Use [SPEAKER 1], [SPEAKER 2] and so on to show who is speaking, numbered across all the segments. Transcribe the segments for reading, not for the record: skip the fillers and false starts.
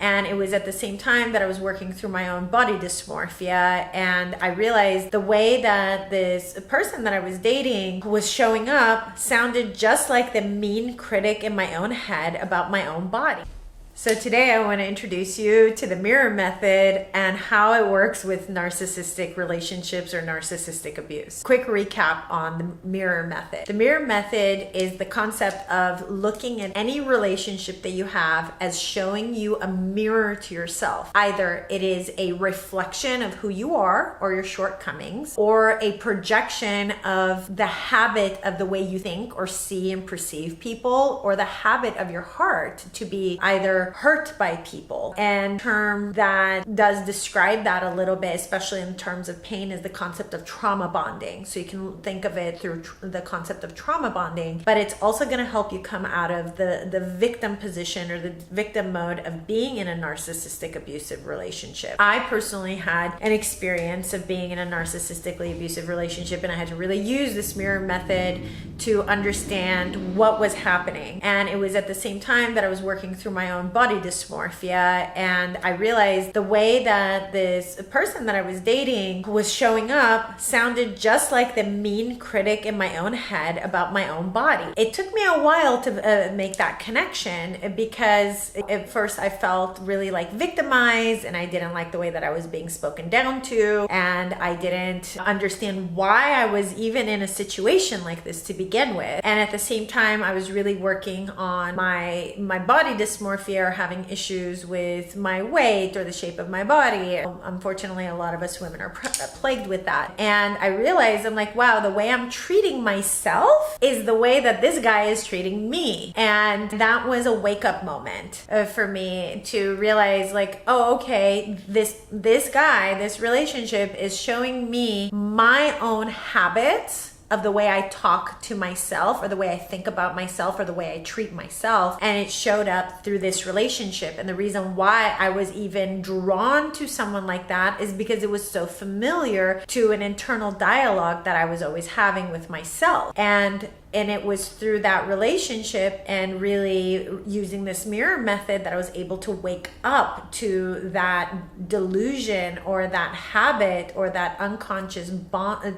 [SPEAKER 1] And it was at the same time that I was working through my own body dysmorphia, and I realized the way that this person that I was dating was showing up sounded just like the mean critic in my own head about my own body. So today I want to introduce you to the mirror method and how it works with narcissistic relationships or narcissistic abuse. Quick recap on the mirror method. The mirror method is the concept of looking at any relationship that you have as showing you a mirror to yourself. Either it is a reflection of who you are or your shortcomings, or a projection of the habit of the way you think or see and perceive people, or the habit of your heart to be either hurt by people. And the term that does describe that a little bit, especially in terms of pain, is the concept of trauma bonding. So you can think of it through the concept of trauma bonding, but it's also going to help you come out of the victim position or the victim mode of being in a narcissistic abusive relationship. I personally had an experience of being in a narcissistically abusive relationship, and I had to really use this mirror method to understand what was happening. And it was at the same time that I was working through my own body dysmorphia, and I realized the way that this person that I was dating was showing up sounded just like the mean critic in my own head about my own body. It took me a while to make that connection, because at first I felt really like victimized, and I didn't like the way that I was being spoken down to, and I didn't understand why I was even in a situation like this to begin with. And at the same time, I was really working on my body dysmorphia, or having issues with my weight or the shape of my body. Unfortunately, a lot of us women are plagued with that. And I realized, I'm like, wow, the way I'm treating myself is the way that this guy is treating me. And that was a wake-up moment for me to realize, like, oh, okay, this guy, this relationship is showing me my own habits of the way I talk to myself, or the way I think about myself, or the way I treat myself. And it showed up through this relationship. And the reason why I was even drawn to someone like that is because it was so familiar to an internal dialogue that I was always having with myself. And it was through that relationship and really using this mirror method that I was able to wake up to that delusion or that habit or that unconscious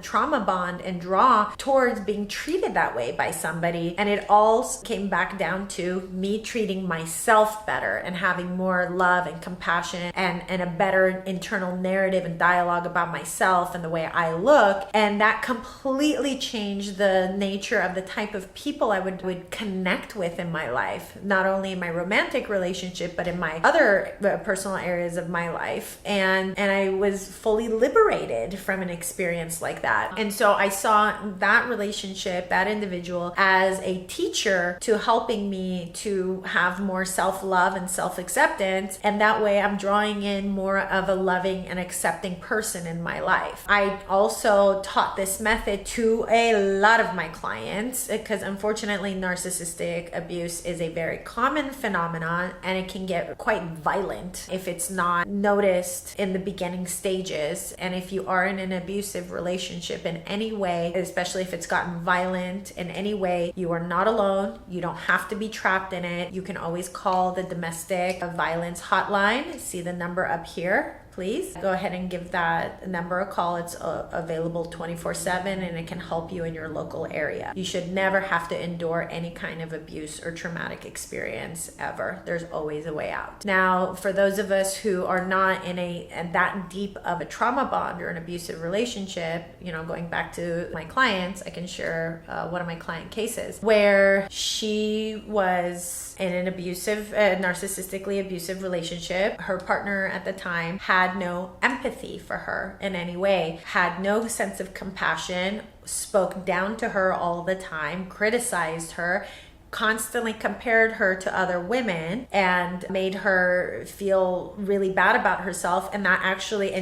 [SPEAKER 1] trauma bond and draw towards being treated that way by somebody. And it all came back down to me treating myself better and having more love and compassion and a better internal narrative and dialogue about myself and the way I look. And that completely changed the nature of the type of people I would connect with in my life, not only in my romantic relationship, but in my other personal areas of my life. And I was fully liberated from an experience like that. And so I saw that relationship, that individual, as a teacher to helping me to have more self-love and self-acceptance. And that way I'm drawing in more of a loving and accepting person in my life. I also taught this method to a lot of my clients, because unfortunately narcissistic abuse is a very common phenomenon, and it can get quite violent if it's not noticed in the beginning stages. And if you are in an abusive relationship in any way, especially if it's gotten violent in any way, you are not alone. You don't have to be trapped in it. You can always call the domestic violence hotline. See the number up here. Please go ahead and give that number a call. It's available 24/7, and it can help you in your local area. You should never have to endure any kind of abuse or traumatic experience ever. There's always a way out. Now, for those of us who are not in that deep of a trauma bond or an abusive relationship, going back to my clients, I can share one of my client cases where she was in an narcissistically abusive relationship. Her partner at the time had no empathy for her in any way, had no sense of compassion, spoke down to her all the time, criticized her, constantly compared her to other women and made her feel really bad about herself. And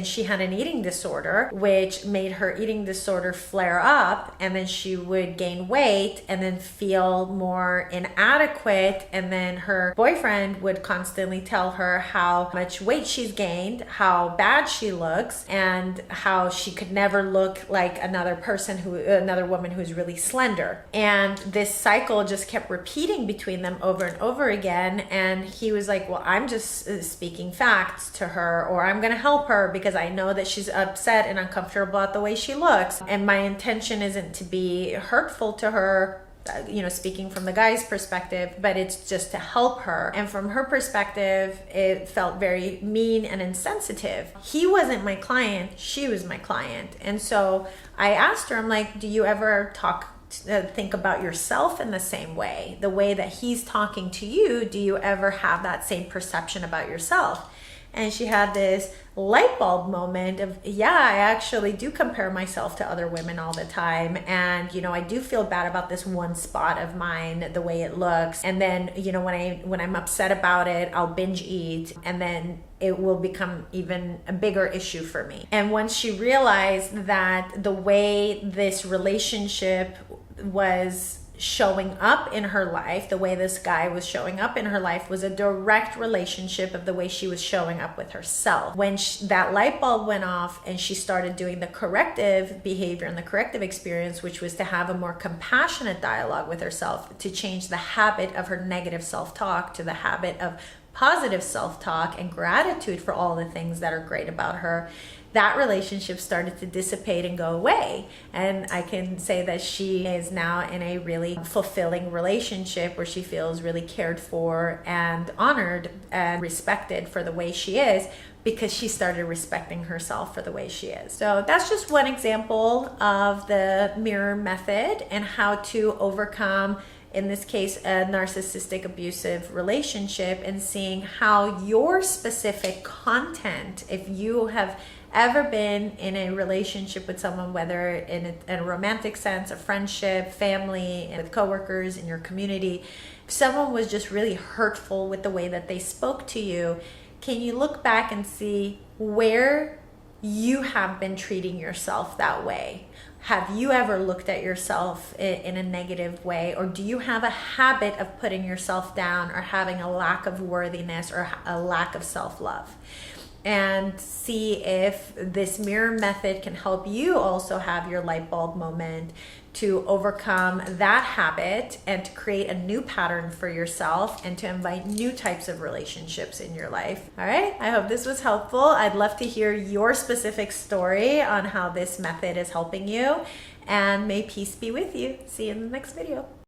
[SPEAKER 1] she had an eating disorder, which made her eating disorder flare up, and then she would gain weight and then feel more inadequate. And then her boyfriend would constantly tell her how much weight she's gained, how bad she looks, and how she could never look like another woman who's really slender. And this cycle just kept repeating repeating between them over and over again. And he was like, well, I'm just speaking facts to her, or I'm going to help her because I know that she's upset and uncomfortable about the way she looks. And my intention isn't to be hurtful to her, speaking from the guy's perspective, but it's just to help her. And from her perspective, it felt very mean and insensitive. He wasn't my client, she was my client. And so I asked her, I'm like, do you ever think about yourself in the same way? The way that he's talking to you, do you ever have that same perception about yourself? And she had this light bulb moment of, yeah, I actually do compare myself to other women all the time. And, I do feel bad about this one spot of mine, the way it looks. And then, when I'm upset about it, I'll binge eat. And then it will become even a bigger issue for me. And once she realized that the way this relationship was showing up in her life, the way this guy was showing up in her life was a direct relationship of the way she was showing up with herself. When that light bulb went off and she started doing the corrective behavior and the corrective experience, which was to have a more compassionate dialogue with herself, to change the habit of her negative self-talk to the habit of positive self-talk and gratitude for all the things that are great about her, that relationship started to dissipate and go away. And I can say that she is now in a really fulfilling relationship where she feels really cared for and honored and respected for the way she is, because she started respecting herself for the way she is. So that's just one example of the mirror method and how to overcome, in this case, a narcissistic abusive relationship, and seeing how your specific content, if you have ever been in a relationship with someone, whether in a romantic sense, a friendship, family, and with coworkers in your community, if someone was just really hurtful with the way that they spoke to you, can you look back and see where you have been treating yourself that way? Have you ever looked at yourself in a negative way? Or do you have a habit of putting yourself down, or having a lack of worthiness, or a lack of self-love? And see if this mirror method can help you also have your light bulb moment to overcome that habit and to create a new pattern for yourself and to invite new types of relationships in your life. All right, I hope this was helpful. I'd love to hear your specific story on how this method is helping you, and may peace be with you. See you in the next video.